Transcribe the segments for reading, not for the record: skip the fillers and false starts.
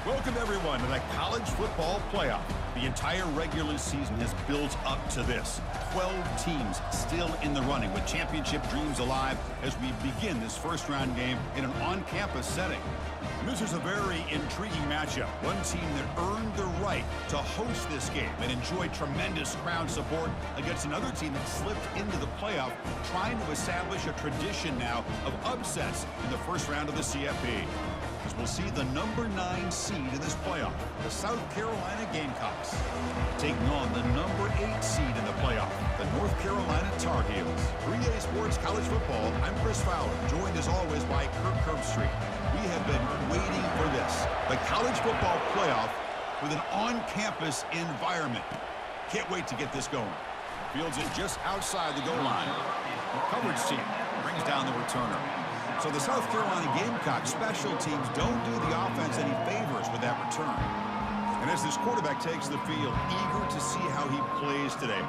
Welcome, everyone, to the college football playoff. The entire regular season has built up to this. 12 teams still in the running with championship dreams alive as we begin this first-round game in an on-campus setting. And this is a very intriguing matchup. One team that earned the right to host this game and enjoyed tremendous crowd support against another team that slipped into the playoff, trying to establish a tradition now of upsets in the first round of the CFP. As we'll see the number 9 seed in this playoff, the South Carolina Gamecocks, taking on the number 8 seed in the playoff, the North Carolina Tar Heels. 3A Sports College Football, I'm Chris Fowler, joined as always by Kirk Herbstreit. We have been waiting for this, the college football playoff with an on-campus environment. Can't wait to get this going. Fields it just outside the goal line. Coverage team brings down the returner. So the South Carolina Gamecocks special teams don't do the offense any favors with that return. And as this quarterback takes the field, eager to see how he plays today.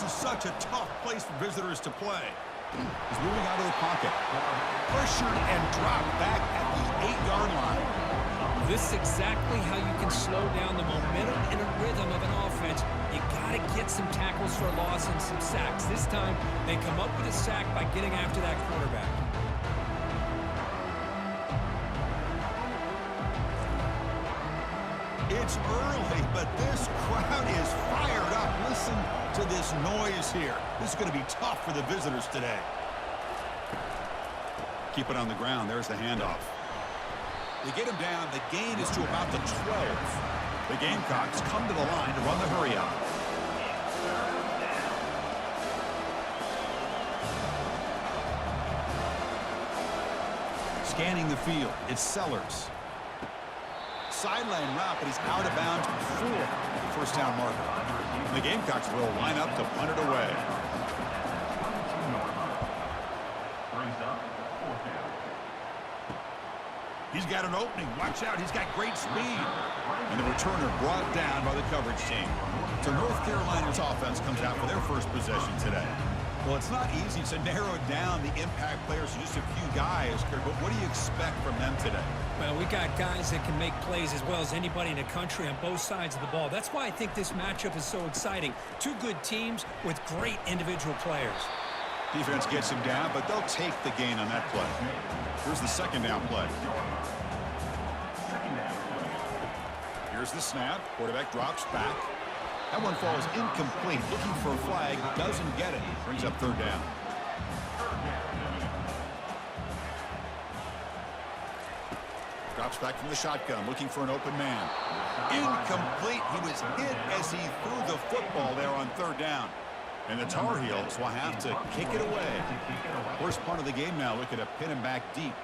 Such a tough place for visitors to play. He's moving out of the pocket. Pressured and dropped back at the 8-yard line. This is exactly how you can slow down the momentum and a rhythm of an offense. You got to get some tackles for a loss and some sacks. This time, they come up with a sack by getting after that quarterback. It's early, but this crowd is fired up. Listen to this noise here. This is going to be tough for the visitors today. Keep it on the ground. There's the handoff. They get him down. The gain is to about the 12. The Gamecocks come to the line to run the hurry-up. Scanning the field, it's Sellers. Sideline route, but he's out of bounds before the first down marker. And the Gamecocks will line up to punt it away. He's got an opening. Watch out. He's got great speed. And the returner brought down by the coverage team. So North Carolina's offense comes out for their first possession today. Well, it's not easy to narrow down the impact players to just a few guys, Kirk, but what do you expect from them today? Well, we got guys that can make plays as well as anybody in the country on both sides of the ball. That's why I think this matchup is so exciting. Two good teams with great individual players. Defense gets him down, but they'll take the gain on that play. Here's the second down play. Here's the snap. Quarterback drops back. That one falls incomplete. Looking for a flag. Doesn't get it. Brings up third down. Drops back from the shotgun. Looking for an open man. Incomplete. He was hit as he threw the football there on third down. And the Tar Heels will have to kick it away. First punt of the game now. Looking to pin him back deep.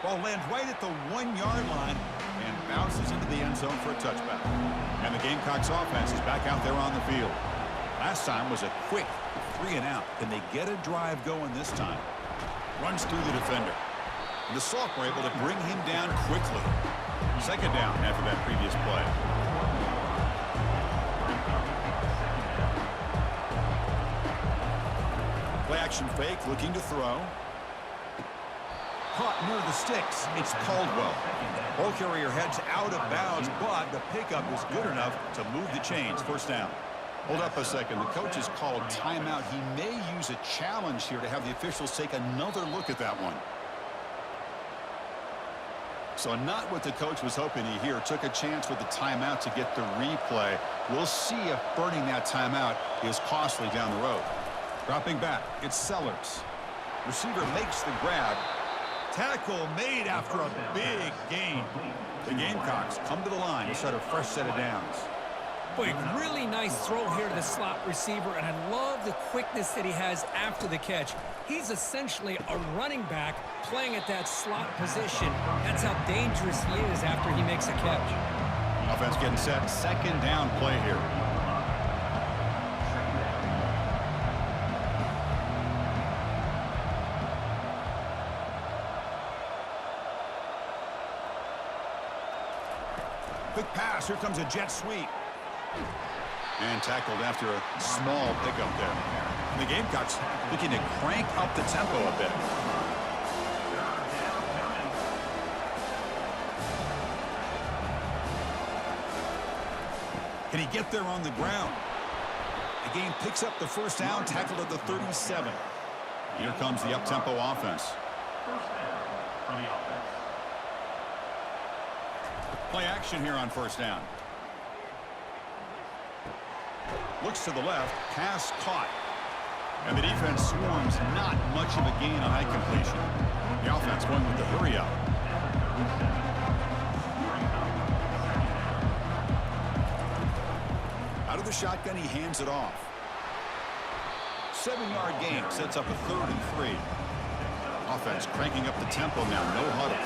Ball lands right at the 1-yard line and bounces into the end zone for a touchback. And the Gamecocks offense is back out there on the field. Last time was a quick 3-and-out. Can they get a drive going this time? Runs through the defender. And the Sophomore able to bring him down quickly. Second down after that previous play. Play action fake, looking to throw. Caught near the sticks. It's Caldwell. Ball carrier heads out of bounds, but the pickup is good enough to move the chains. First down. Hold up a second. The coach has called timeout. He may use a challenge here to have the officials take another look at that one. So not what the coach was hoping to hear. Took a chance with the timeout to get the replay. We'll see if burning that timeout is costly down the road. Dropping back, it's Sellers. Receiver makes the grab. Tackle made after a big gain. The Gamecocks come to the line to set a fresh set of downs. Boy, really nice throw here to the slot receiver, and I love the quickness that he has after the catch. He's essentially a running back playing at that slot position. That's how dangerous he is after he makes a catch. Offense getting set. Second down play here. Quick pass. Here comes a jet sweep. And tackled after a small pickup there. And the Gamecocks looking to crank up the tempo a bit. Can he get there on the ground? The game picks up the first down, tackled at the 37. Here comes the up-tempo offense. First down for the offense. Play action here on first down. Looks to the left, pass caught. And the defense swarms, not much of a gain on that completion. The offense going with the hurry up. Out of the shotgun, he hands it off. 7-yard gain sets up a 3rd and 3. Offense cranking up the tempo now, no huddle.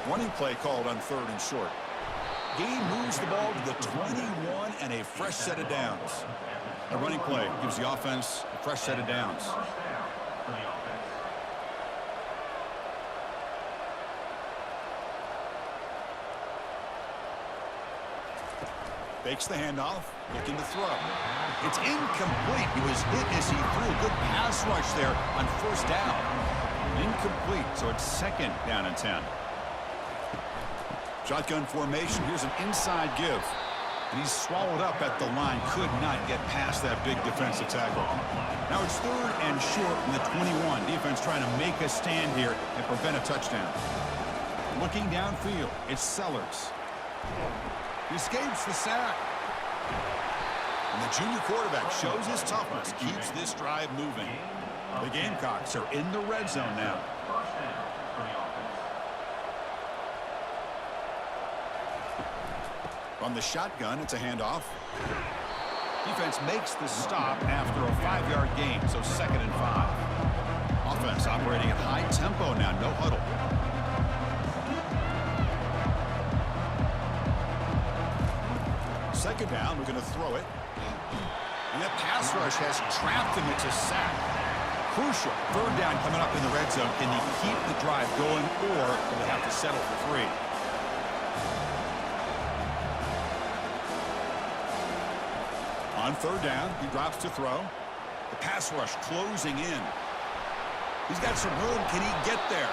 Running play called on 3rd and short. Gain moves the ball to the 21 and a fresh set of downs. A running play gives the offense a fresh set of downs. Fakes the handoff, looking to throw. It's incomplete. He was hit as he threw a good pass rush there on first down. Incomplete, so it's 2nd down and 10. Shotgun formation. Here's an inside give. And he's swallowed up at the line. Could not get past that big defensive tackle. Now it's 3rd and short from the 21. Defense trying to make a stand here and prevent a touchdown. Looking downfield, it's Sellers. He escapes the sack. And the junior quarterback shows his toughness, keeps this drive moving. The Gamecocks are in the red zone now. First down for the offense. From the shotgun, it's a handoff. Defense makes the stop after a 5-yard gain, so 2nd and 5. Offense operating at high tempo now, no huddle. Second down, we're going to throw it. And that pass rush has trapped him. It's a sack. Crucial. 3rd down coming up in the red zone. Can he keep the drive going, or will he have to settle for 3? On 3rd down, he drops to throw. The pass rush closing in. He's got some room. Can he get there?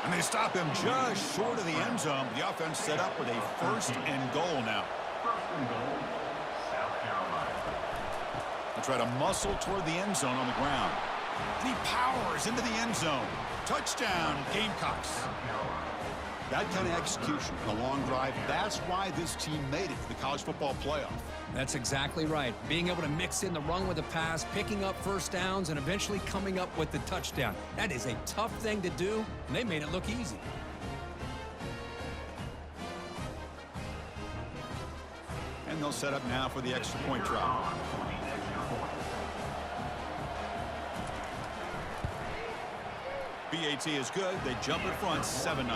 And they stop him just short of the end zone. The offense set up with a 1st and goal now. 1st and goal, South Carolina. They try to muscle toward the end zone on the ground. And he powers into the end zone. Touchdown, Gamecocks. That kind of execution in a long drive, that's why this team made it to the college football playoff. That's exactly right. Being able to mix in the run with the pass, picking up first downs, and eventually coming up with the touchdown. That is a tough thing to do, and they made it look easy. And they'll set up now for the extra point try. BAT is good. They jump in front, 7-0.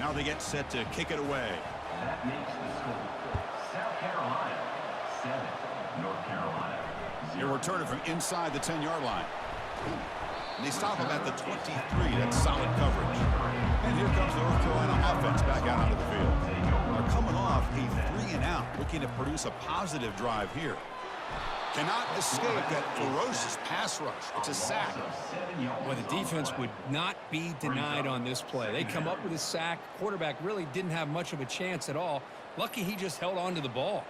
Now they get set to kick it away. That makes the score South Carolina 7, North Carolina 0. They're returning from inside the 10-yard line. And they stop him at the 23. That's solid coverage. And here comes the North Carolina offense back out onto the field. They're coming off a 3-and-out, looking to produce a positive drive here. Cannot escape that ferocious pass rush. It's a sack. Well, the defense would not be denied on this play. They come up with a sack. Quarterback really didn't have much of a chance at all. Lucky he just held on to the ball.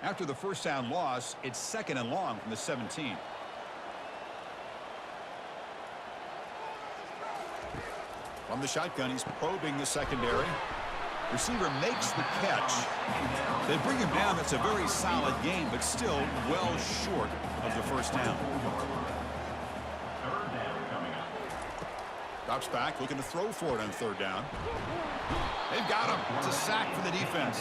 After the first down loss, it's 2nd and long from the 17. From the shotgun, he's probing the secondary. Receiver makes the catch. They bring him down. That's a very solid game, but still well short of the first down. 3rd down. Drops back, looking to throw for it on third down. They've got him. It's a sack for the defense.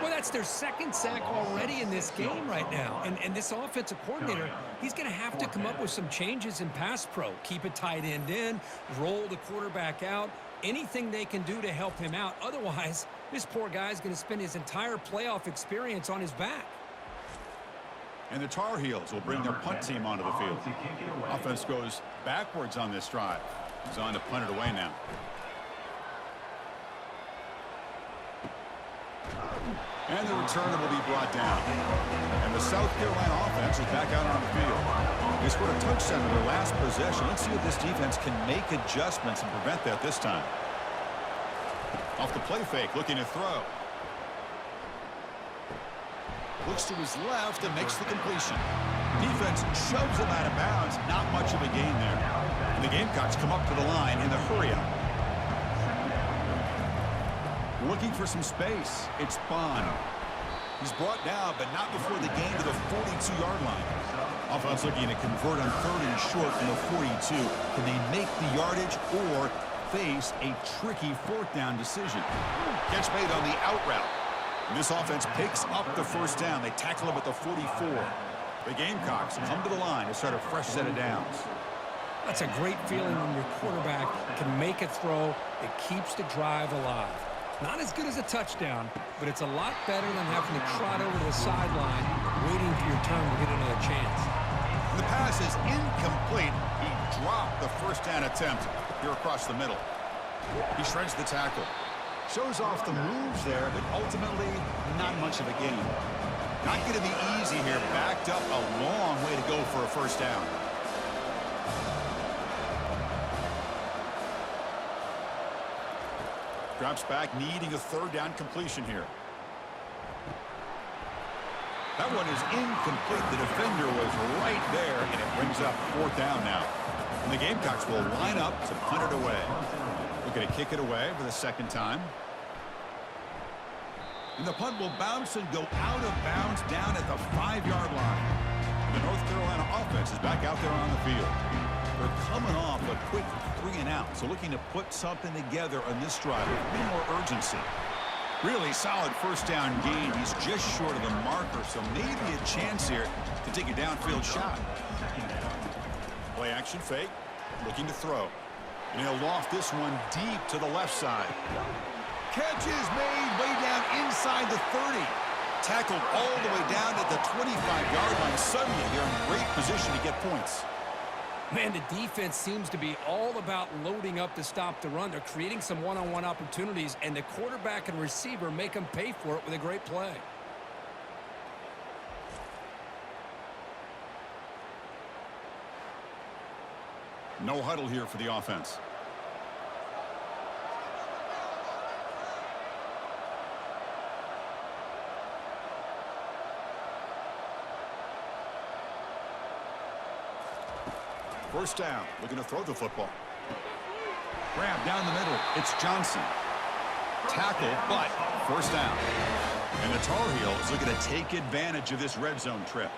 Well, that's their second sack already in this game right now. And this offensive coordinator, he's going to have to come up with some changes in pass pro. Keep a tight end in, roll the quarterback out, anything they can do to help him out. Otherwise, this poor guy's going to spend his entire playoff experience on his back. And the Tar Heels will bring their punt team onto the field. Offense goes backwards on this drive. He's on to punt it away now. And the returner will be brought down. And the South Carolina offense is back out on the field. They scored a touchdown in their last possession. Let's see if this defense can make adjustments and prevent that this time. Off the play fake, looking to throw. Looks to his left and makes the completion. Defense shoves him out of bounds. Not much of a gain there. And the Gamecocks come up to the line in the hurry-up. Looking for some space. It's Bond. He's brought down, but not before the gain to the 42-yard line. Offense looking to convert on 3rd and short from the 42. Can they make the yardage or face a tricky 4th down decision? Catch made on the out route. And this offense picks up the first down. They tackle him at the 44. The Gamecocks come to the line to start a fresh set of downs. That's a great feeling when your quarterback can make a throw that keeps the drive alive. Not as good as a touchdown, but it's a lot better than having to trot over to the sideline waiting for your turn to get another chance. The pass is incomplete. He dropped the first down attempt here across the middle. He shreds the tackle. Shows off the moves there, but ultimately not much of a gain. Not going to be easy here. Backed up a long way to go for a first down. Drops back, needing a 3rd down completion here. That one is incomplete. The defender was right there, and it brings up 4th down now. And the Gamecocks will line up to punt it away. Looking to kick it away for the 2nd time. And the punt will bounce and go out of bounds down at the 5-yard line. The North Carolina offense is back out there on the field. They're coming off a quick 3-and-out, so looking to put something together on this drive with a bit more urgency. Really solid first down gain. He's just short of the marker, so maybe a chance here to take a downfield shot. Play action fake, looking to throw. And he'll loft this one deep to the left side. Catch is made way down inside the 30. Tackled all the way down at the 25-yard line. Suddenly, they're in great position to get points. Man, the defense seems to be all about loading up to stop the run. They're creating some one-on-one opportunities, and the quarterback and receiver make them pay for it with a great play. No huddle here for the offense. First down, looking to throw the football. Grab down the middle. It's Johnson. Tackle, but first down. And the Tar Heels looking to take advantage of this red zone trip.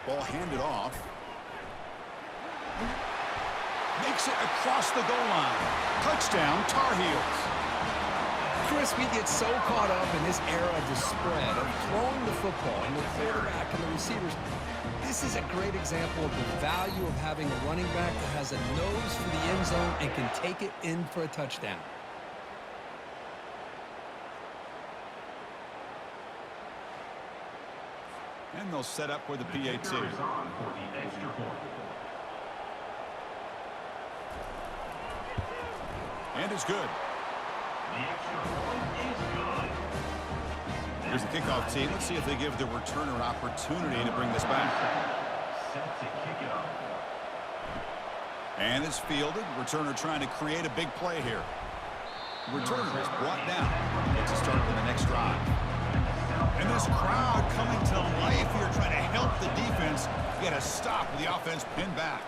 Ball handed off. Makes it across the goal line. Touchdown, Tar Heels. Chris, we get so caught up in this era of the spread, of throwing the football, and the quarterback and the receivers. This is a great example of the value of having a running back that has a nose for the end zone and can take it in for a touchdown. And they'll set up for the PAT. And it's good. Here's the kickoff team. Let's see if they give the returner an opportunity to bring this back. And it's fielded. Returner trying to create a big play here. Returner is brought down. Gets a start in the next drive. And this crowd coming to life here, trying to help the defense get a stop with the offense pinned back.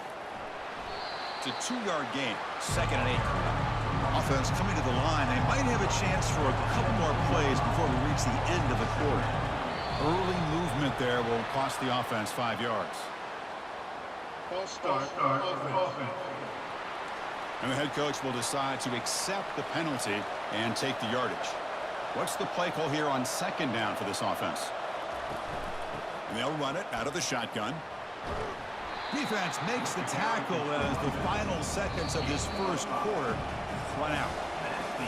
It's a 2-yard gain. 2nd and 8. Offense coming to the line. They might have a chance for a couple more plays before we reach the end of the quarter. Early movement there will cost the offense 5 yards. False start. Offense. And the head coach will decide to accept the penalty and take the yardage. What's the play call here on second down for this offense? And they'll run it out of the shotgun. Defense makes the tackle as the final seconds of this first quarter run out.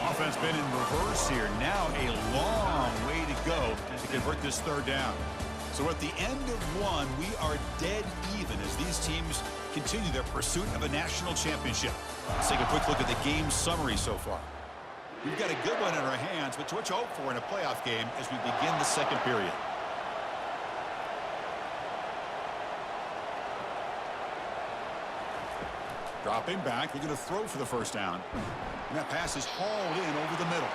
Offense been in reverse here. Now a long way to go to convert this third down. So at the end of one, we are dead even as these teams continue their pursuit of a national championship. Let's take a quick look at the game summary so far. We've got a good one in our hands, but what you hope for in a playoff game as we begin the second period. Dropping back, they're going to throw for the first down. And that pass is hauled in over the middle.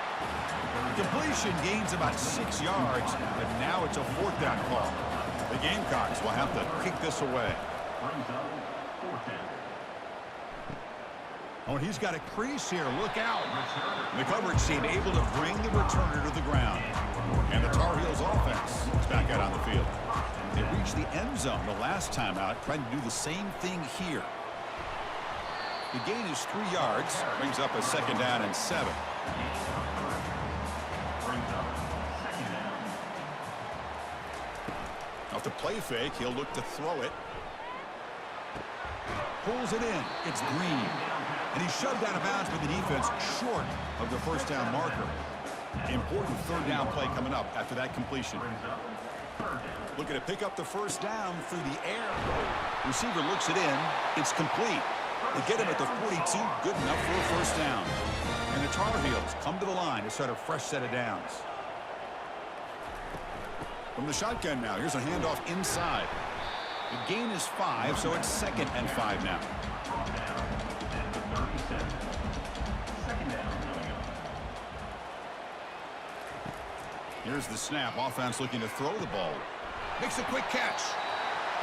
Completion gains about 6 yards, but now it's a fourth down call. The Gamecocks will have to kick this away. Oh, and he's got a crease here. Look out. The coverage team able to bring the returner to the ground. And the Tar Heels offense is back out on the field. They reached the end zone the last time out, trying to do the same thing here. The gain is 3 yards, brings up a second down and 7. Off the play fake, he'll look to throw it. Pulls it in. It's Green. And he's shoved out of bounds with the defense short of the first down marker. Important third down play coming up after that completion. Looking to pick up the first down through the air. Receiver looks it in. It's complete. They get him at the 42, good enough for a first down. And the Tar Heels come to the line to start a fresh set of downs. From the shotgun now, here's a handoff inside. The gain is 5, so it's 2nd and 5 now. Here's the snap. Offense looking to throw the ball. Makes a quick catch.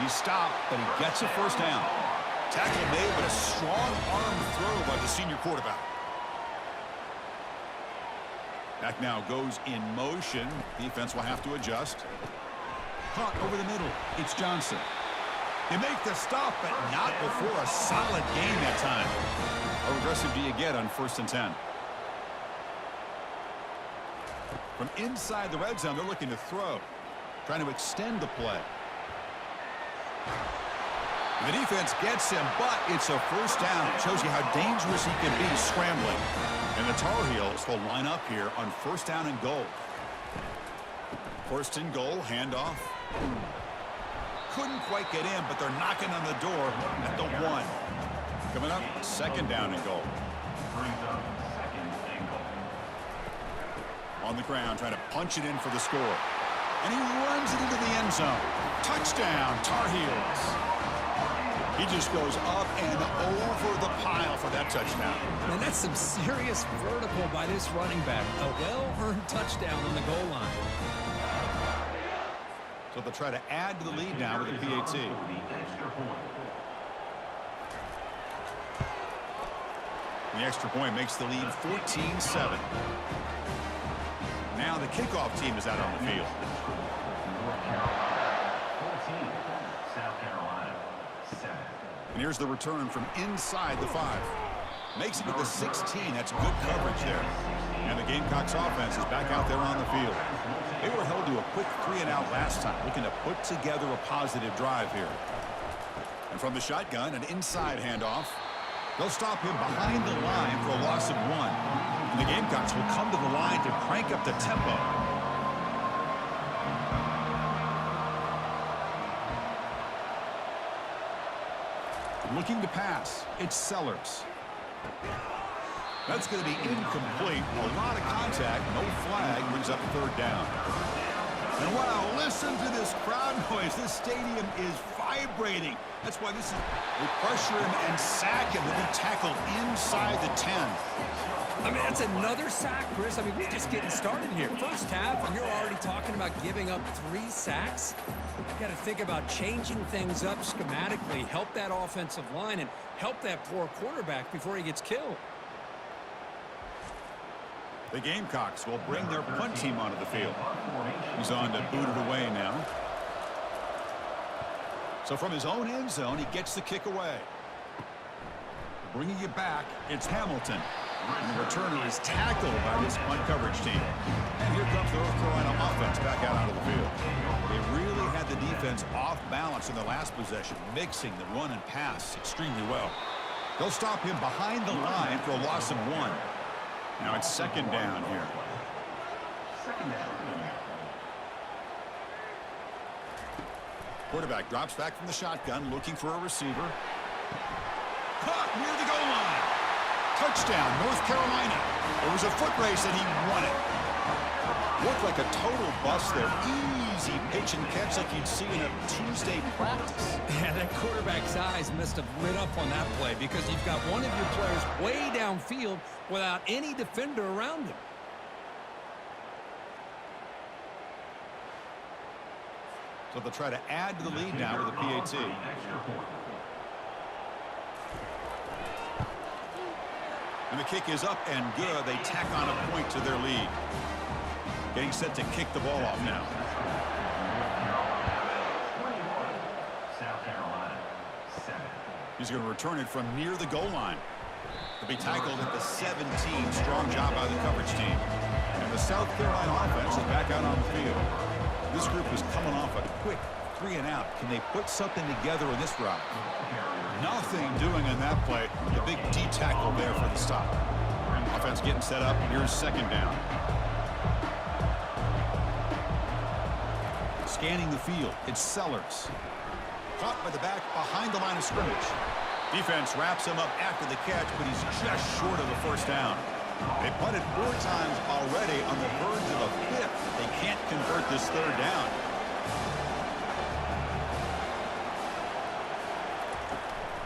He's stopped, but he gets a first down. Tackle made, but a strong arm throw by the senior quarterback. Back now goes in motion. Defense will have to adjust. Caught over the middle. It's Johnson. They make the stop, but not before a solid gain that time. How aggressive do you get on 1st and 10? From inside the red zone, they're looking to throw. Trying to extend the play. The defense gets him, but it's a first down. It shows you how dangerous he can be scrambling. And the Tar Heels will line up here on 1st down and goal. 1st and goal, handoff. Couldn't quite get in, but they're knocking on the door at the 1. Coming up, 2nd down and goal. On the ground, trying to punch it in for the score. And he runs it into the end zone. Touchdown, Tar Heels. He just goes up and over the pile for that touchdown. Man, that's some serious vertical by this running back. A well-earned touchdown on the goal line. So they'll try to add to the lead now with a PAT. The extra point makes the lead 14-7. Now the kickoff team is out on the field. And here's the return from inside the 5. Makes it to the 16. That's good coverage there. And the Gamecocks offense is back out there on the field. They were held to a quick 3-and-out last time, looking to put together a positive drive here. And from the shotgun, an inside handoff. They'll stop him behind the line for a loss of 1. And the Gamecocks will come to the line to crank up the tempo. Looking to pass. It's Sellers. That's going to be incomplete. A lot of contact. No flag. Brings up 3rd down. And wow, listen to this crowd noise. This stadium is vibrating. That's why this is we pressure him and sack him. He'll be tackled inside the 10. I mean, that's another sack, Chris. I mean, we're just getting started here. First half, and you're already talking about giving up 3 sacks. You got to think about changing things up schematically, help that offensive line, and help that poor quarterback before he gets killed. The Gamecocks will bring their punt team onto the field. He's on to boot it away now. So from his own end zone, he gets the kick away. Bringing it back, it's Hamilton. And the returner is tackled by this punt coverage team. And here comes the North Carolina offense back out onto the field. They really had the defense off balance in the last possession, mixing the run and pass extremely well. They'll stop him behind the line for a loss of 1. Now it's second down here. Quarterback drops back from the shotgun, looking for a receiver. Caught near the goal line. Touchdown, North Carolina. It was a foot race and he won it. Looked like a total bust there. Easy pitch and catch like you'd see in a Tuesday practice. Yeah, that quarterback's eyes must have lit up on that play because you've got one of your players way downfield without any defender around him. So they'll try to add to the lead now with a PAT. And the kick is up and good. They tack on a point to their lead. Getting set to kick the ball off now. He's going to return it from near the goal line. To be tackled at the 17. Strong job by the coverage team. And the South Carolina offense is back out on the field. This group is coming off a quick 3 and out. Can they put something together in this drive? Nothing doing on that play. The big D tackle there for the stop. Offense getting set up. Here's second down. Scanning the field. It's Sellers. Caught by the back behind the line of scrimmage. Defense wraps him up after the catch, but he's just short of the first down. They punted 4 times already on the verge of a 5th. They can't convert this third down.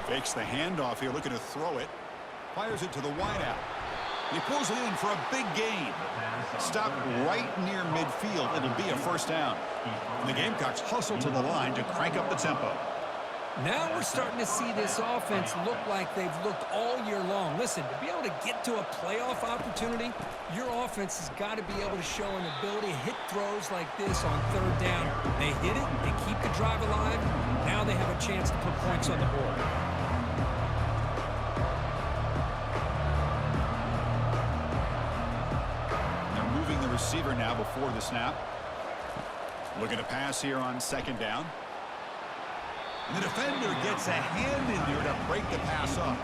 Fakes the handoff here, looking to throw it. Fires it to the wideout. He pulls it in for a big gain. Stopped right near midfield. It'll be a first down. And the Gamecocks hustle to the line to crank up the tempo. Now we're starting to see this offense look like they've looked all year long. Listen, to be able to get to a playoff opportunity, your offense has got to be able to show an ability to hit throws like this on third down. They hit it, they keep the drive alive. Now they have a chance to put points on the board. They're moving the receiver now before the snap. Looking to pass here on second down. And the defender gets a hand in there to break the pass up.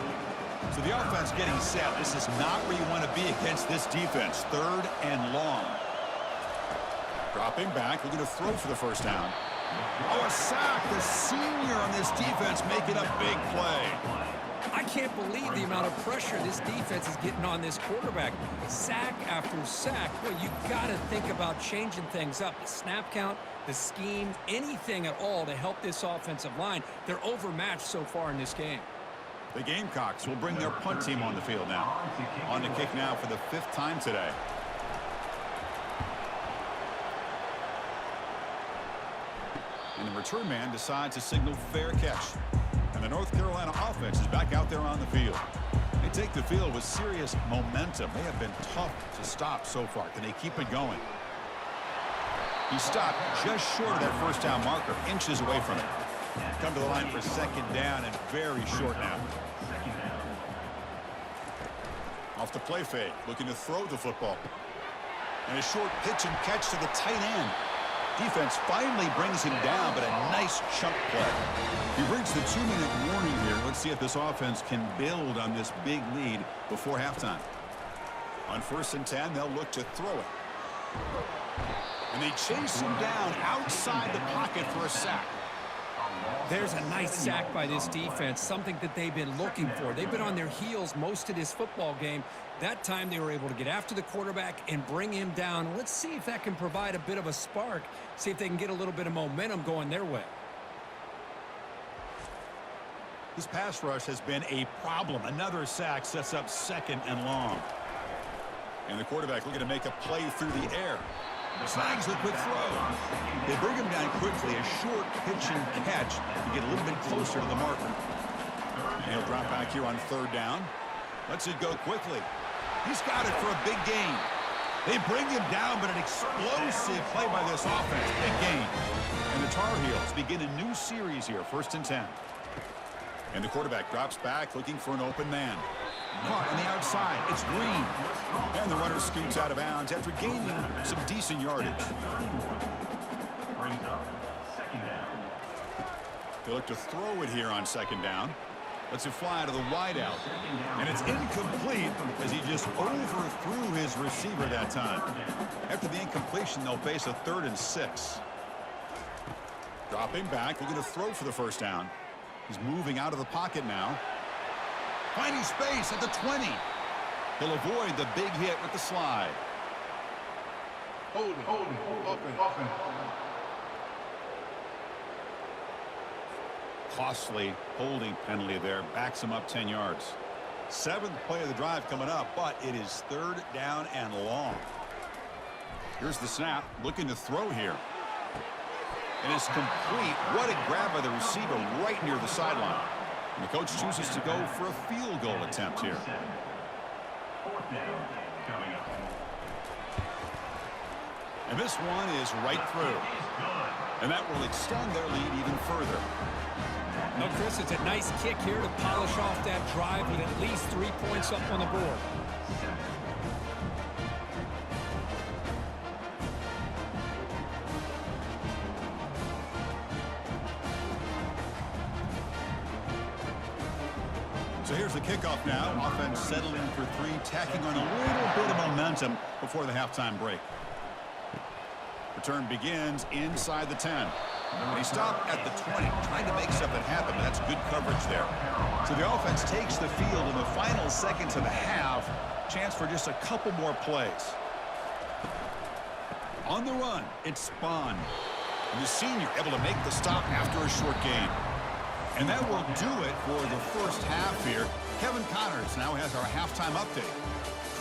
So the offense getting set. This is not where you want to be against this defense. Third and long. Dropping back, looking to throw for the first down. Oh, a sack. The senior on this defense making a big play. I can't believe the amount of pressure this defense is getting on this quarterback. Sack after sack. Well, you've got to think about changing things up. The snap count, the scheme, anything at all to help this offensive line. They're overmatched so far in this game. The Gamecocks will bring their punt team on the field now. On the kick now for the 5th time today. And the return man decides to signal fair catch. And the North Carolina offense is back out there on the field. They take the field with serious momentum. They have been tough to stop so far. Can they keep it going? He stopped just short of that first down marker, inches away from it. Come to the line for second down and very short now. Off the play fake, looking to throw the football. And a short pitch and catch to the tight end. Defense finally brings him down, but a nice chunk play. We've reached the 2-minute warning here. Let's see if this offense can build on this big lead before halftime. On 1st and 10, they'll look to throw it. And they chase him down outside the pocket for a sack. There's a nice sack by this defense, something that they've been looking for. They've been on their heels most of this football game. That time they were able to get after the quarterback and bring him down. Let's see if that can provide a bit of a spark, see if they can get a little bit of momentum going their way. This pass rush has been a problem. Another sack sets up second and long. And the quarterback looking to make a play through the air. Snags the quick throw. They bring him down quickly. A short pitch and catch to get a little bit closer to the marker. And he'll drop back here on 3rd down. Lets it go quickly. He's got it for a big gain. They bring him down, but an explosive play by this offense. Big gain. And the Tar Heels begin a new series here, 1st and 10. And the quarterback drops back looking for an open man. Caught on the outside. It's Green. And the runner scoots out of bounds after gaining some decent yardage. Brings up second down. They look to throw it here on second down. Lets it fly to the wideout. And it's incomplete as he just overthrew his receiver that time. After the incompletion, they'll face a 3rd and 6. Dropping back, looking to throw for the first down. He's moving out of the pocket now. Finding space at the 20. He'll avoid the big hit with the slide. Holding. Offense. Costly holding penalty there. Backs him up 10 yards. 7th play of the drive coming up, but it is 3rd down and long. Here's the snap. Looking to throw here. And it's complete. What a grab by the receiver right near the sideline. And the coach chooses to go for a field goal attempt here. 4th down coming up. And this one is right through. And that will extend their lead even further. No, Chris, it's a nice kick here to polish off that drive with at least 3 points up on the board. So here's the kickoff now. Offense settling for 3, tacking on a little bit of momentum before the halftime break. Return begins inside the 10. And he stopped at the 20, trying to make something happen, but that's good coverage there. So the offense takes the field in the final seconds of the half. Chance for just a couple more plays. On the run, it's Spahn. And the senior able to make the stop after a short gain. And that will do it for the first half here. Kevin Connors now has our halftime update.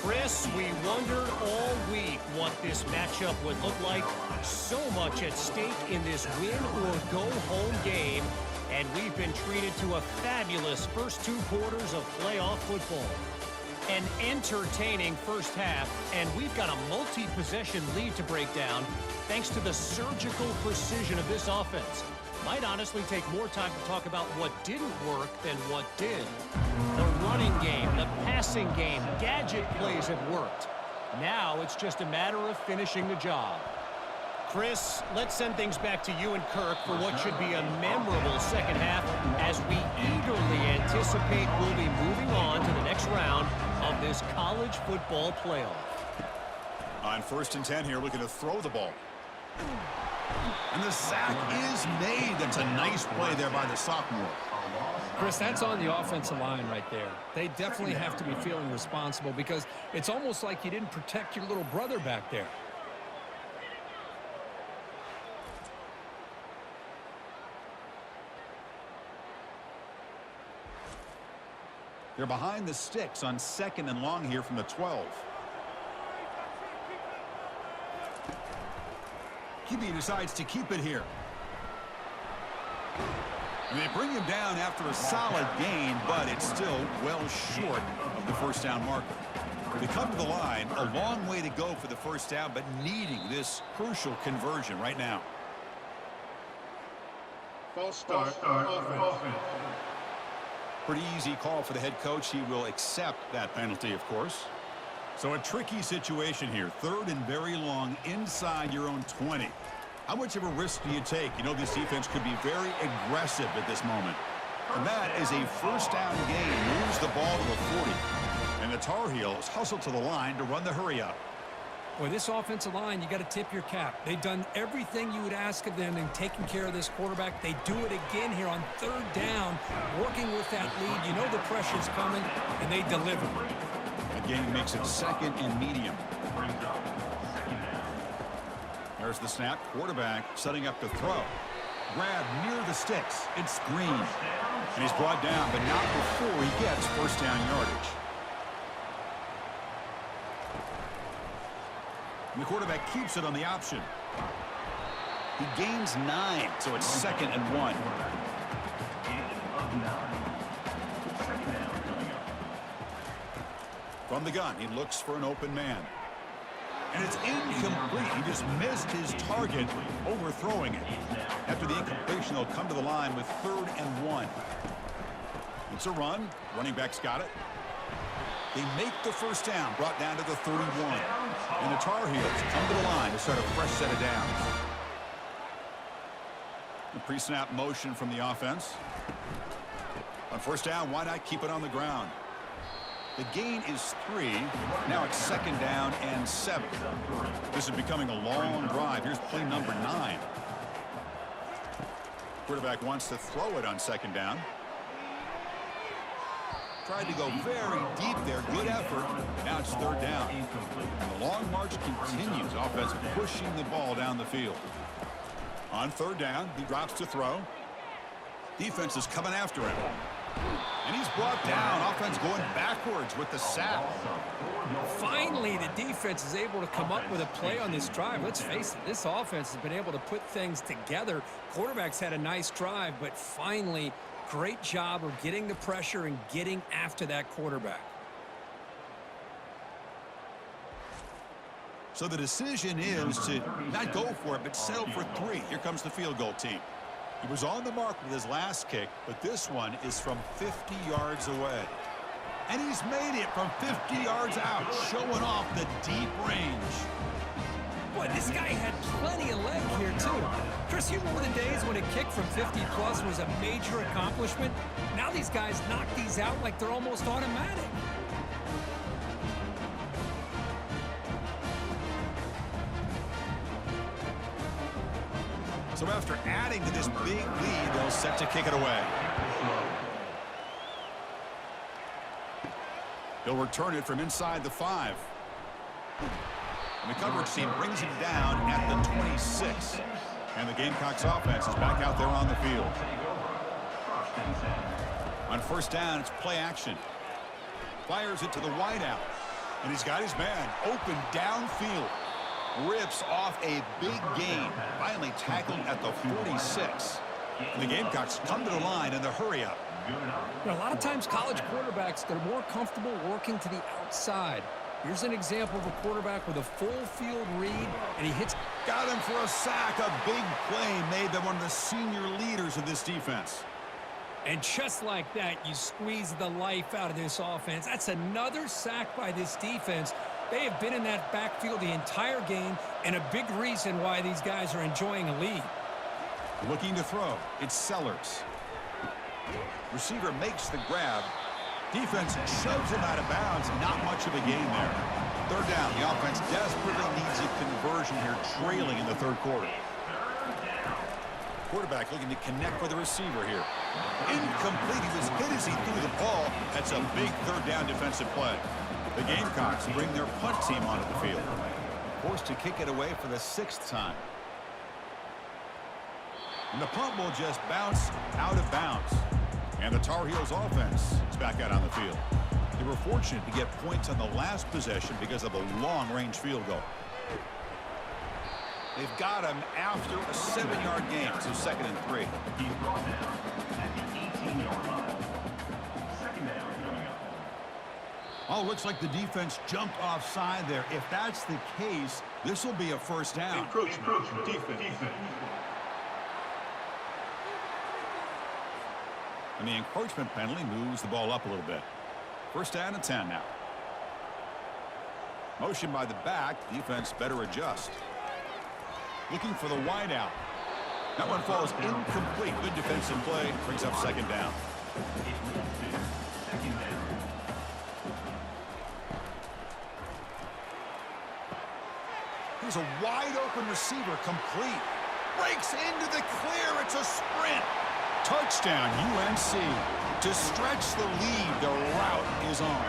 Chris, we wondered all week what this matchup would look like. So much at stake in this win-or-go-home game, and we've been treated to a fabulous first 2 quarters of playoff football. An entertaining first half, and we've got a multi-possession lead to break down thanks to the surgical precision of this offense. Might honestly take more time to talk about what didn't work than what did. The running game, the passing game, gadget plays have worked. Now it's just a matter of finishing the job. Chris, let's send things back to you and Kirk for what should be a memorable second half as we eagerly anticipate we'll be moving on to the next round of this college football playoff. On 1st and 10 here, looking to throw the ball. And the sack is made. That's a nice play there by the sophomore. Chris, that's on the offensive line right there. They definitely have to be feeling responsible because it's almost like you didn't protect your little brother back there. They're behind the sticks on 2nd and long here from the 12. QB decides to keep it here. And they bring him down after a solid gain, but it's still well short of the first down marker. They come to the line, a long way to go for the first down, but needing this crucial conversion right now. False start. Offense. Pretty easy call for the head coach. He will accept that penalty, of course. So a tricky situation here. 3rd and very long inside your own 20. How much of a risk do you take? You know, this defense could be very aggressive at this moment. And that is a first down gain. Moves the ball to the 40. And the Tar Heels hustle to the line to run the hurry up. Boy, this offensive line, you got to tip your cap. They've done everything you would ask of them in taking care of this quarterback. They do it again here on 3rd down, working with that lead. You know the pressure's coming, and they deliver. Again, makes it 2nd and medium. There's the snap. Quarterback setting up to throw. Grab near the sticks. It's Green. And he's brought down, but not before he gets first down yardage. And the quarterback keeps it on the option. He gains 9, so it's 2nd and 1. From the gun, he looks for an open man. And it's incomplete. He just missed his target, overthrowing it. After the incompletion, they'll come to the line with 3rd and 1. It's a run. Running back's got it. They make the first down, brought down to the 31. And the Tar Heels come to the line to start a fresh set of downs. The pre-snap motion from the offense. On first down, why not keep it on the ground? The gain is 3. Now it's second down and 7. This is becoming a long drive. Here's play number 9. Quarterback wants to throw it on second down. Tried to go very deep there. Good effort. Now it's third down. And the long march continues. Offense pushing the ball down the field. On third down, he drops to throw. Defense is coming after him. And he's brought down. Offense going backwards with the sack. Finally, the defense is able to come up with a play on this drive. Let's face it, this offense has been able to put things together. Quarterback's had a nice drive, but finally, great job of getting the pressure and getting after that quarterback. So the decision is to not go for it, but settle for 3. Here comes the field goal team. He was on the mark with his last kick, but this one is from 50 yards away. And he's made it from 50 yards out, showing off the deep range. Boy, this guy had plenty of leg here, too. Chris, you remember the days when a kick from 50-plus was a major accomplishment? Now these guys knock these out like they're almost automatic. So after adding to this big lead, they'll set to kick it away. He'll return it from inside the 5. And the coverage team brings him down at the 26. And the Gamecocks offense is back out there on the field. On first down, it's play action. Fires it to the wideout. And he's got his man open downfield. Rips off a big gain. Finally tackled at the 46. And the Gamecocks come to the line in the hurry up. You know, a lot of times college quarterbacks, they're more comfortable working to the outside. Here's an example of a quarterback with a full field read, and he hits. Got him for a sack. A big play made by one of the senior leaders of this defense. And just like that, you squeeze the life out of this offense. That's another sack by this defense. They have been in that backfield the entire game, and a big reason why these guys are enjoying a lead. Looking to throw. It's Sellers. Receiver makes the grab. Defense shoves him out of bounds. Not much of a gain there. Third down. The offense desperately needs a conversion here, trailing in the third quarter. Quarterback looking to connect with the receiver here. Incomplete. He was hit as he threw the ball. That's a big third down defensive play. The Gamecocks bring their punt team onto the field. Forced to kick it away for the 6th time. And the punt will just bounce out of bounds. And the Tar Heels offense is back out on the field. They were fortunate to get points on the last possession because of a long-range field goal. They've got him after a 7-yard gain, so 2nd and 3. He's brought down at the 18-yard line. Second down coming up. Oh, looks like the defense jumped offside there. If that's the case, this will be a first down. Encroachment. Defense. And the encroachment penalty moves the ball up a little bit. First down and 10 now. Motion by the back. Defense better adjust. Looking for the wideout. That one falls incomplete. Good defensive play. Brings up second down. Here's a wide open receiver complete. Breaks into the clear. It's a sprint. Touchdown, UNC. To stretch the lead, the route is on.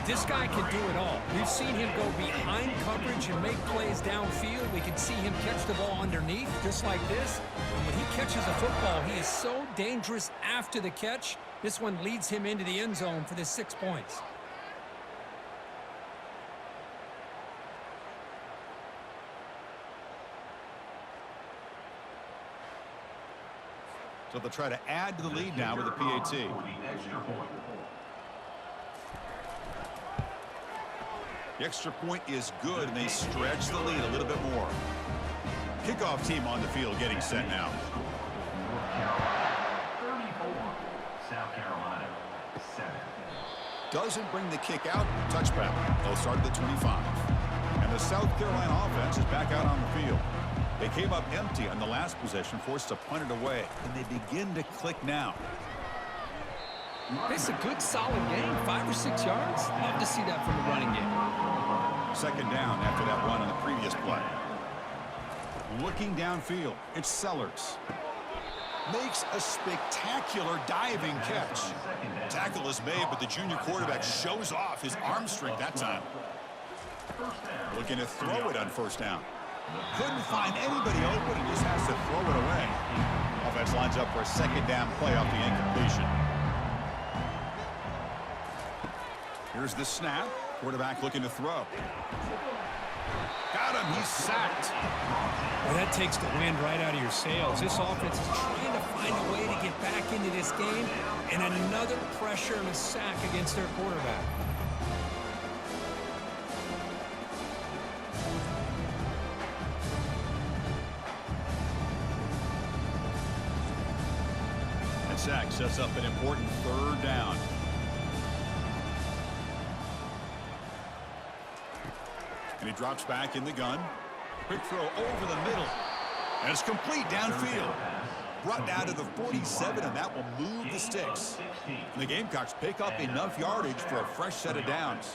This guy can do it all. We've seen him go behind coverage and make plays downfield. We can see him catch the ball underneath, just like this. And when he catches a football, he is so dangerous after the catch. This one leads him into the end zone for the 6 points. So they'll try to add to the lead now with a PAT. The extra point is good, and they stretch the lead a little bit more. Kickoff team on the field getting set now. 34, South Carolina. Doesn't bring the kick out. Touchback. They'll start at the 25. And the South Carolina offense is back out on the field. They came up empty on the last possession, forced to punt it away. And they begin to click now. It's a good, solid game. 5 or 6 yards. Love to see that from the running game. Second down after that run on the previous play. Looking downfield, it's Sellers. Makes a spectacular diving catch. Tackle is made, but the junior quarterback shows off his arm strength that time. Looking to throw it on first down. Couldn't find anybody open and just has to throw it away. Offense lines up for a second down play off the incompletion. Here's the snap. Quarterback looking to throw. Got him. He's sacked. Well, that takes the wind right out of your sails. This offense is trying to find a way to get back into this game, and another pressure and a sack against their quarterback. That sack sets up an important third down. And he drops back in the gun. Quick throw over the middle. And it's complete downfield. Brought down to the 47, and that will move the sticks. And the Gamecocks pick up enough yardage for a fresh set of downs.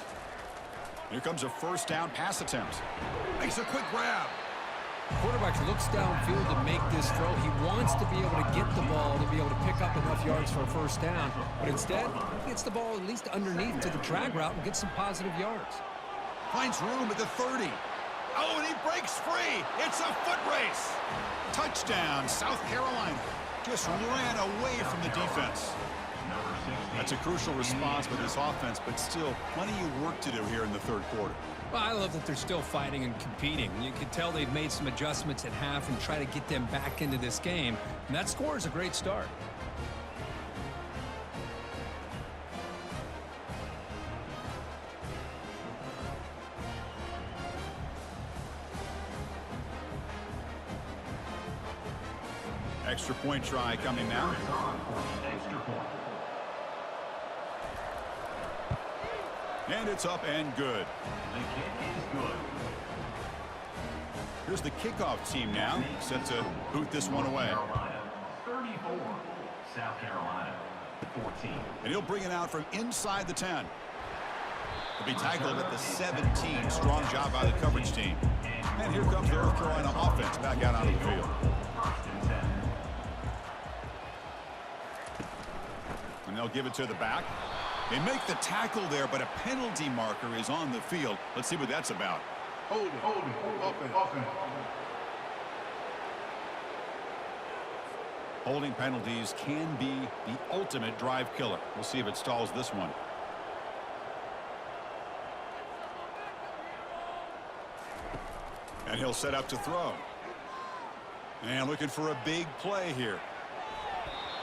Here comes a first down pass attempt. Makes a quick grab. Quarterback looks downfield to make this throw. He wants to be able to get the ball to be able to pick up enough yards for a first down. But instead, he gets the ball at least underneath to the drag route and gets some positive yards. Finds room at the 30. Oh, and he breaks free. It's a foot race. Touchdown, South Carolina. Just ran away from the defense. That's a crucial response for this offense, but still plenty of work to do here in the third quarter. Well, I love that they're still fighting and competing. You can tell they've made some adjustments at half and try to get them back into this game. And that score is a great start. Extra point try coming now. And it's up and good. The kick is good. Here's the kickoff team now, set to boot this one away. Carolina, 34. South Carolina, 14. And he'll bring it out from inside the 10. He'll be tackled at the 17. Strong job by the coverage team. And here comes the North Carolina offense back out onto the field. First and 10. And they'll give it to the back. They make the tackle there, but a penalty marker is on the field. Let's see what that's about. Hold it, offense. Holding penalties can be the ultimate drive killer. We'll see if it stalls this one. And he'll set up to throw. And looking for a big play here.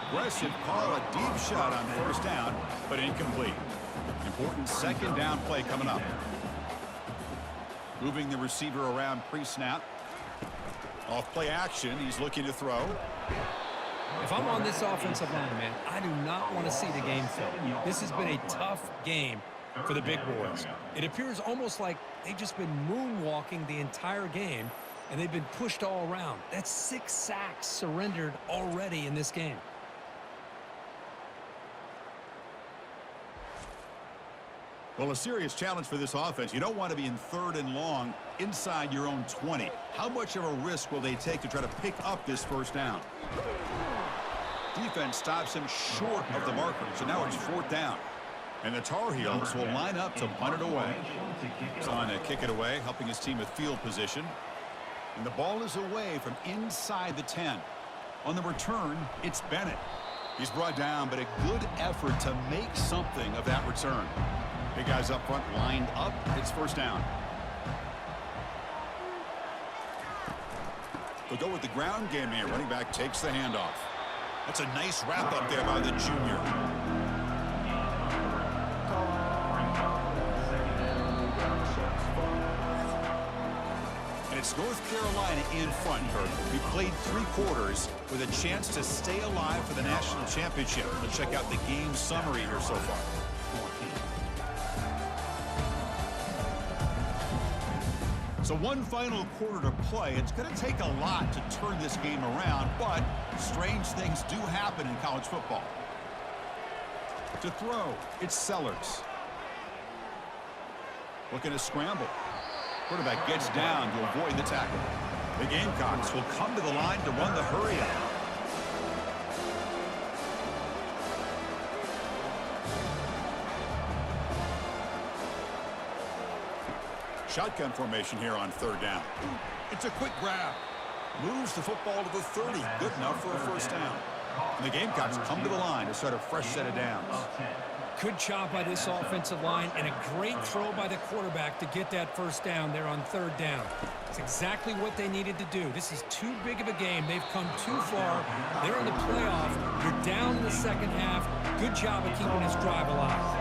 Aggressive call, a deep shot on first down, but incomplete. Important second down play coming up. Moving the receiver around pre-snap. Off play action, he's looking to throw. If I'm on this offensive line, man, I do not want to see the game film. This has been a tough game for the big boys. It appears almost like they've just been moonwalking the entire game, and they've been pushed all around. That's 6 sacks surrendered already in this game. Well, a serious challenge for this offense. You don't want to be in third and long inside your own 20. How much of a risk will they take to try to pick up this first down? Defense stops him short of the marker, so now it's fourth down. And the Tar Heels will line up to punt it away. He's on to kick it away, helping his team with field position. And the ball is away from inside the 10. On the return, it's Bennett. He's brought down, but a good effort to make something of that return. Big guys up front lined up. It's first down. They'll go with the ground game here. Running back takes the handoff. That's a nice wrap up there by the junior. And it's North Carolina in front, Kirk. We played 3 quarters with a chance to stay alive for the national championship. Let's check out the game summary here so far. So one final quarter to play. It's going to take a lot to turn this game around, but strange things do happen in college football. To throw, it's Sellers. Looking to scramble. Quarterback gets down to avoid the tackle. The Gamecocks will come to the line to run the hurry up. Shotgun formation here on third down. It's a quick grab. Moves the football to the 30. Good enough for a first down. And the Gamecocks come to the line to start a fresh set of downs. Good job by this offensive line and a great throw by the quarterback to get that first down there on third down. It's exactly what they needed to do. This is too big of a game. They've come too far. They're in the playoff. You're down in the second half. Good job of keeping this drive alive.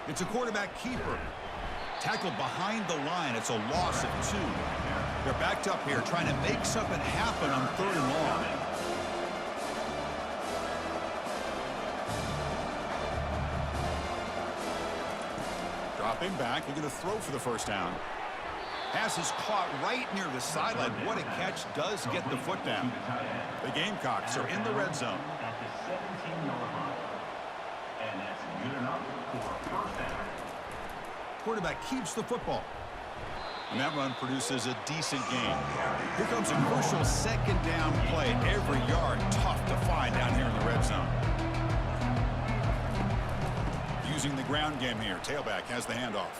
It's a quarterback keeper. Tackled behind the line. It's a loss of 2. They're backed up here trying to make something happen on third and long. Dropping back. They're going to throw for the first down. Pass is caught right near the sideline. What a catch does get the foot down. The Gamecocks are in the red zone. At the 17-yard line. And that's good enough for a first down. Quarterback keeps the football. And that run produces a decent gain. Here comes a crucial second down play. Every yard tough to find down here in the red zone. Using the ground game here. Tailback has the handoff.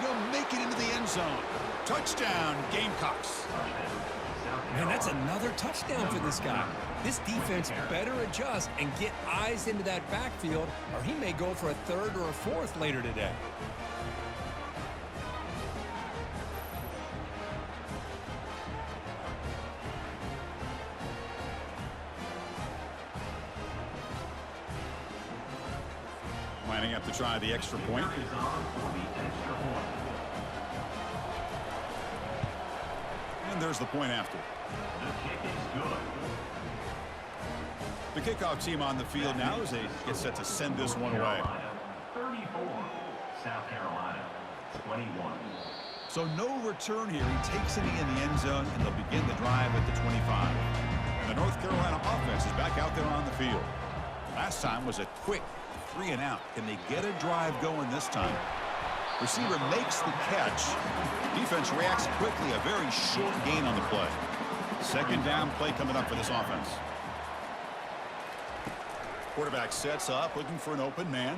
We'll make it into the end zone. Touchdown, Gamecocks. Man, that's another touchdown for this guy. This defense better adjust and get eyes into that backfield, or he may go for a third or a fourth later today. Lining up to try the extra point. And there's the point after. The kickoff team on the field now as they get set to send this one away. 34, South Carolina, 21. So no return here. He takes it in the end zone, and they'll begin the drive at the 25. And the North Carolina offense is back out there on the field. Last time was a quick 3 and out. Can they get a drive going this time? Receiver makes the catch. Defense reacts quickly. A very short gain on the play. Second down play coming up for this offense. Quarterback sets up, looking for an open man.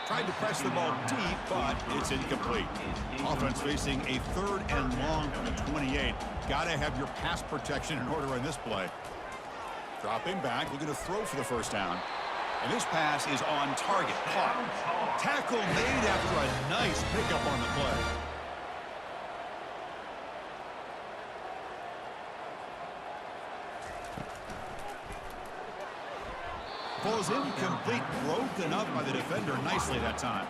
Tried to press the ball deep, but it's incomplete. Offense facing a third and long from the 28. Got to have your pass protection in order in this play. Dropping back, looking to throw for the first down. And this pass is on target. Caught. Tackle made after a nice pickup on the play. Falls incomplete, broken up by the defender nicely that time.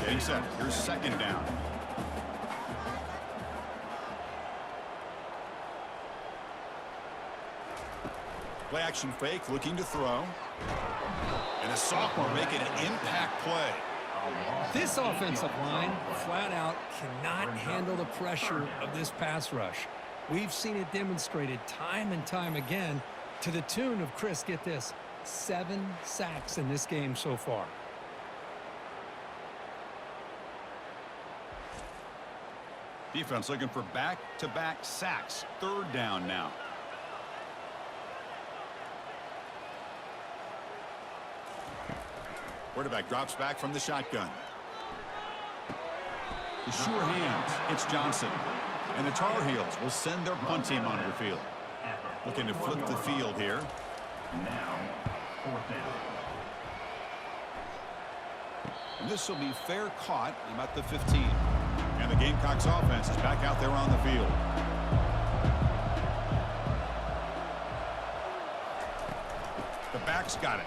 Getting set. Here's second down. Play action fake, looking to throw. And a sophomore making an impact play. This offensive line, flat out, cannot handle the pressure of this pass rush. We've seen it demonstrated time and time again to the tune of, Chris, get this, 7 sacks in this game so far. Defense looking for back-to-back sacks. Third down now. Quarterback drops back from the shotgun. The sure hands. It's Johnson. And the Tar Heels will send their punt team onto the field. Looking to flip the field here. Now, fourth down. And this will be fair caught about the 15. And the Gamecocks offense is back out there on the field. The back's got it.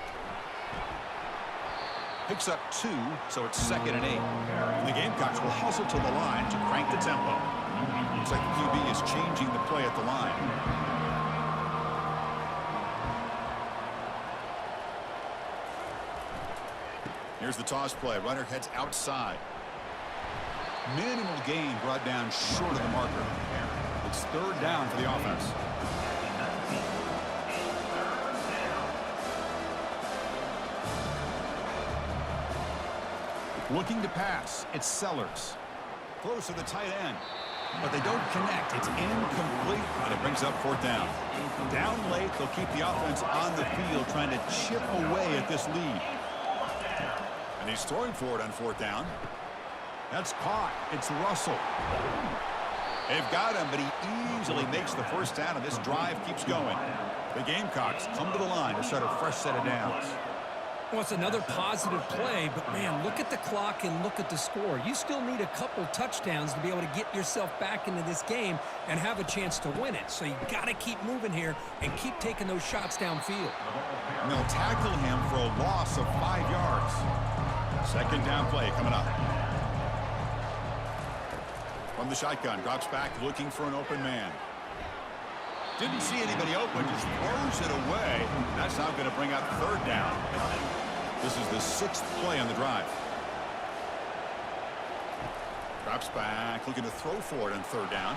Picks up 2, so it's 2nd and 8. And the Gamecocks will hustle to the line to crank the tempo. Looks like the QB is changing the play at the line. Here's the toss play. Runner heads outside. Minimal gain brought down short of the marker. It's third down for the offense. Looking to pass. It's Sellers. Throws to the tight end. But they don't connect. It's incomplete, and it brings up fourth down. Down late, they'll keep the offense on the field trying to chip away at this lead. And he's throwing for it on fourth down. That's caught. It's Russell. They've got him, but he easily makes the first down, and this drive keeps going. The Gamecocks come to the line to start a fresh set of downs. Well, it's another positive play, but, man, look at the clock and look at the score. You still need a couple touchdowns to be able to get yourself back into this game and have a chance to win it. So you got to keep moving here and keep taking those shots downfield. And they'll tackle him for a loss of 5 yards. Second down play coming up. From the shotgun, drops back looking for an open man. Didn't see anybody open, just throws it away. That's now going to bring up third down. This is the 6th play on the drive. Drops back, looking to throw for it on third down.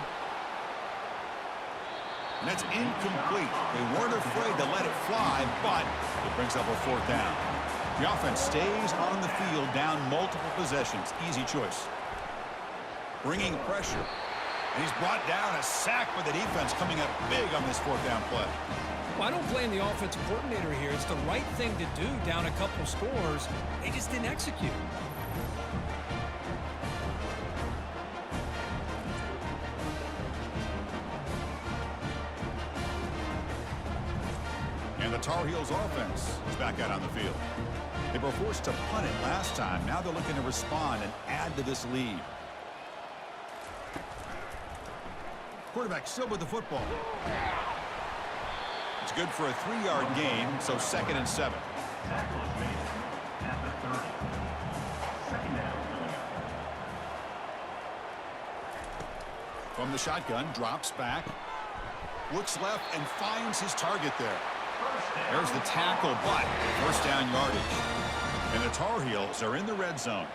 And that's incomplete. They weren't afraid to let it fly, but it brings up a fourth down. The offense stays on the field, down multiple possessions. Easy choice. Bringing pressure. And he's brought down, a sack by the defense coming up big on this fourth down play. Well, I don't blame the offensive coordinator here. It's the right thing to do down a couple scores. They just didn't execute. And the Tar Heels offense is back out on the field. They were forced to punt it last time. Now they're looking to respond and add to this lead. Quarterback still with the football. It's good for a 3-yard gain, so 2nd and 7. Tackle is made at the 30. Second down coming up. From the shotgun, drops back. Looks left and finds his target there. There's the tackle, but first down yardage. And the Tar Heels are in the red zone.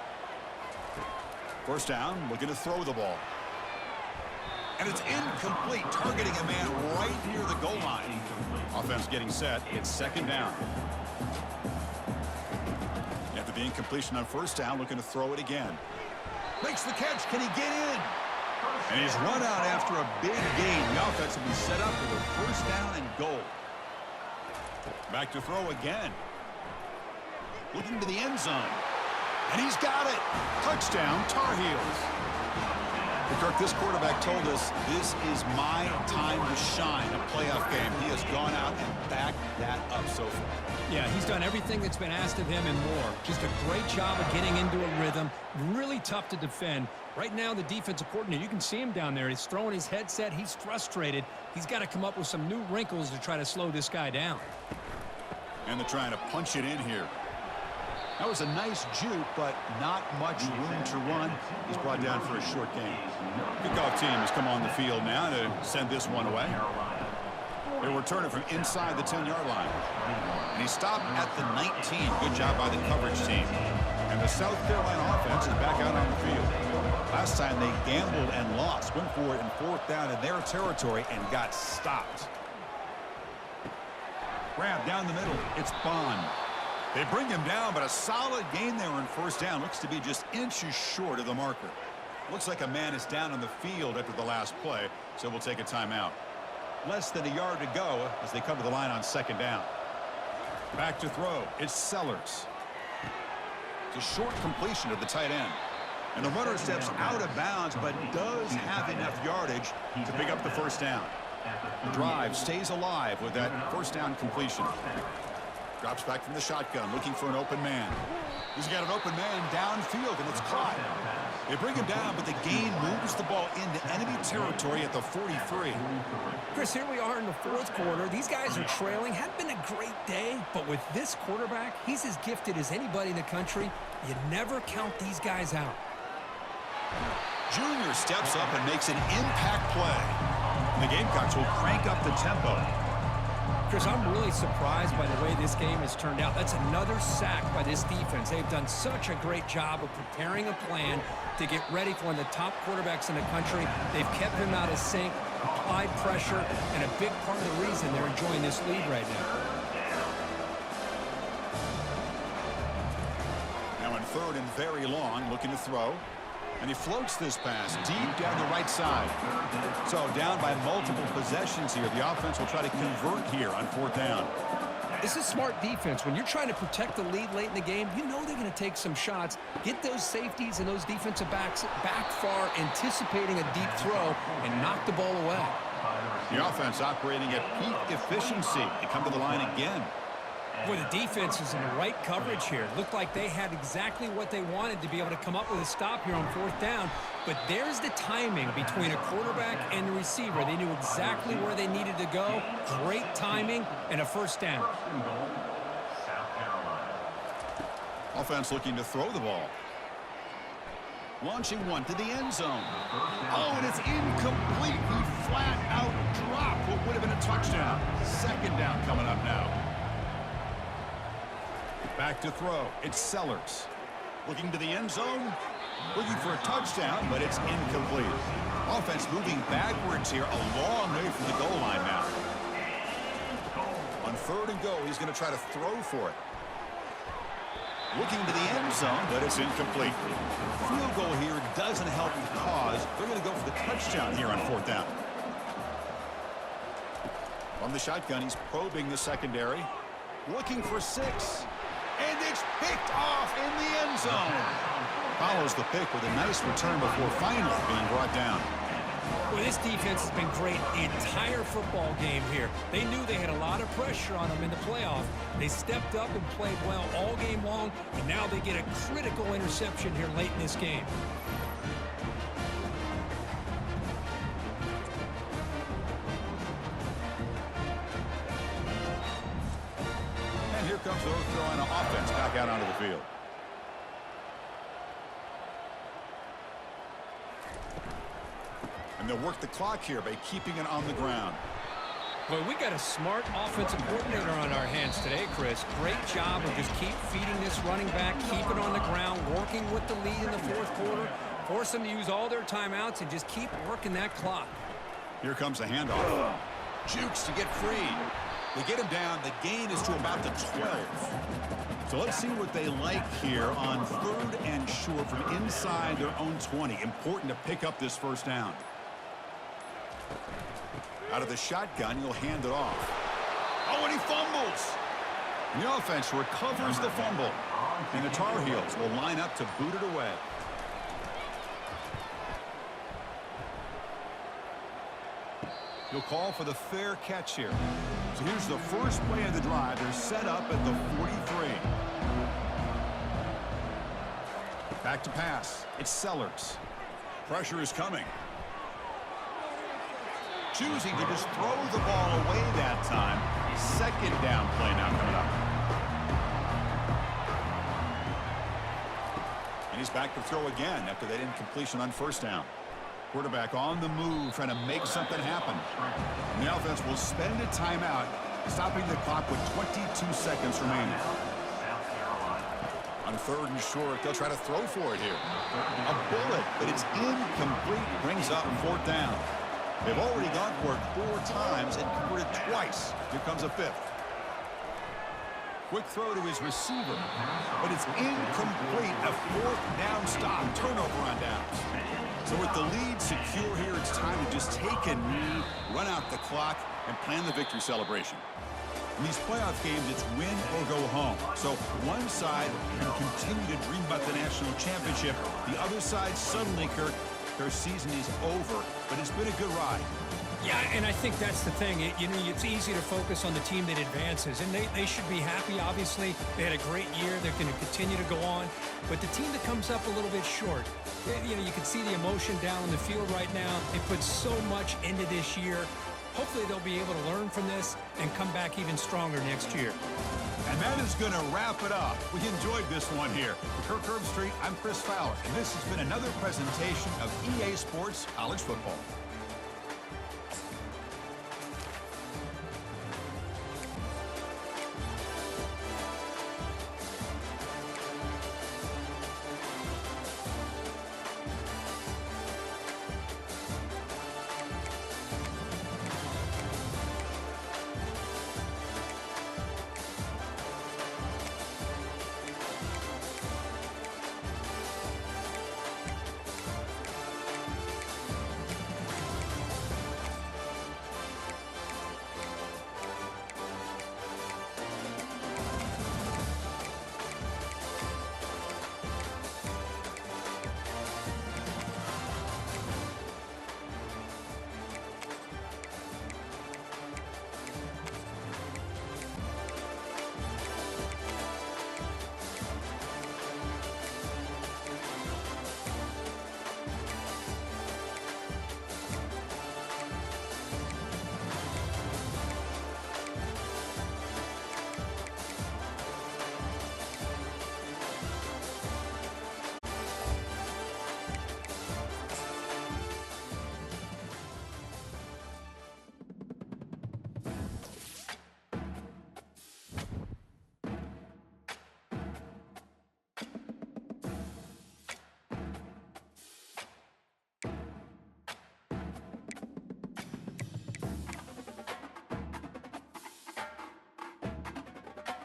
First down, looking to throw the ball. And it's incomplete, targeting a man right near the goal line. Offense getting set. It's second down. After the incompletion on first down, looking to throw it again. Makes the catch. Can he get in? And he's run out after a big gain. The offense will be set up with a first down and goal. Back to throw again. Looking to the end zone. And he's got it. Touchdown, Tar Heels. Kirk, this quarterback told us this is my time to shine, a playoff game. He has gone out and backed that up so far. Yeah, he's done everything that's been asked of him and more. Just a great job of getting into a rhythm. Really tough to defend. Right now, the defensive coordinator, you can see him down there. He's throwing his headset. He's frustrated. He's got to come up with some new wrinkles to try to slow this guy down. And they're trying to punch it in here. That was a nice juke, but not much room to run. He's brought down for a short gain. Kickoff team has come on the field now to send this one away. They'll return it from inside the 10-yard line. And he stopped at the 19. Good job by the coverage team. And the South Carolina offense is back out on the field. Last time they gambled and lost. Went for it in fourth down in their territory and got stopped. Grab down the middle. It's Bond. They bring him down, but a solid gain there in first down. Looks to be just inches short of the marker. Looks like a man is down on the field after the last play, so we'll take a timeout. Less than a yard to go as they come to the line on second down. Back to throw. It's Sellers. It's a short completion of the tight end. And the runner steps out of bounds, but does have enough yardage to pick up the first down. The drive stays alive with that first down completion. Drops back from the shotgun, looking for an open man. He's got an open man downfield, and it's caught. They bring him down, but the gain moves the ball into enemy territory at the 43. Chris, here we are in the fourth quarter. These guys are trailing. Hadn't been a great day, but with this quarterback, he's as gifted as anybody in the country. You never count these guys out. Junior steps up and makes an impact play. The Gamecocks will crank up the tempo. Chris, I'm really surprised by the way this game has turned out. That's another sack by this defense. They've done such a great job of preparing a plan to get ready for one of the top quarterbacks in the country. They've kept him out of sync, applied pressure, and a big part of the reason they're enjoying this lead right now. Now in third and very long, looking to throw. And he floats this pass deep down the right side. So down by multiple possessions here. The offense will try to convert here on fourth down. This is smart defense. When you're trying to protect the lead late in the game, you know they're going to take some shots, get those safeties and those defensive backs back far, anticipating a deep throw, and knock the ball away. The offense operating at peak efficiency. They come to the line again. Boy, the defense is in the right coverage here. Looked like they had exactly what they wanted to be able to come up with a stop here on fourth down. But there's the timing between a quarterback and the receiver. They knew exactly where they needed to go. Great timing and a first down. Offense looking to throw the ball. Launching one to the end zone. Oh, and it's incomplete. He flat out dropped what would have been a touchdown. Second down coming up now. Back to throw. It's Sellers. Looking to the end zone. Looking for a touchdown, but it's incomplete. Offense moving backwards here a long way from the goal line now. On third and go, he's going to try to throw for it. Looking to the end zone, but it's incomplete. Field goal here doesn't help the cause. They're going to go for the touchdown here on fourth down. From the shotgun, he's probing the secondary. Looking for 6. And it's picked off in the end zone. Follows the pick with a nice return before finally being brought down. Well, this defense has been great the entire football game here. They knew they had a lot of pressure on them in the playoff. They stepped up and played well all game long, and now they get a critical interception here late in this game. Here comes the North Carolina offense back out onto the field. And they'll work the clock here by keeping it on the ground. Well, we got a smart offensive coordinator on our hands today, Chris. Great job of just keep feeding this running back, keep it on the ground, working with the lead in the fourth quarter, force them to use all their timeouts, and just keep working that clock. Here comes the handoff. Jukes to get free. They get him down. The gain is to about the 12. So let's see what they like here on third and short from inside their own 20. Important to pick up this first down. Out of the shotgun, he'll hand it off. Oh, and he fumbles. The offense recovers the fumble. And the Tar Heels will line up to boot it away. He'll call for the fair catch here. So here's the first play of the drive. They're set up at the 43. Back to pass. It's Sellers. Pressure is coming. Choosing to just throw the ball away that time. Second down play now coming up. And he's back to throw again after that incompletion on first down. Quarterback on the move, trying to make something happen. And the offense will spend a timeout, stopping the clock with 22 seconds remaining. On third and short, they'll try to throw for it here. A bullet, but it's incomplete, brings up fourth down. They've already gone for it 4 times and converted twice. Here comes a 5th. Quick throw to his receiver, but it's incomplete. A 4th down stop, turnover on downs. So with the lead secure here, it's time to just take a knee, run out the clock, and plan the victory celebration. In these playoff games, it's win or go home. So one side can continue to dream about the national championship. The other side, suddenly, Kirk, their season is over, but it's been a good ride. Yeah, and I think that's the thing. It's easy to focus on the team that advances, and they should be happy, obviously. They had a great year. They're going to continue to go on. But the team that comes up a little bit short, you can see the emotion down on the field right now. They put so much into this year. Hopefully they'll be able to learn from this and come back even stronger next year. And that is going to wrap it up. We enjoyed this one here. For Kirk Herbstreit, I'm Chris Fowler, and this has been another presentation of EA Sports College Football.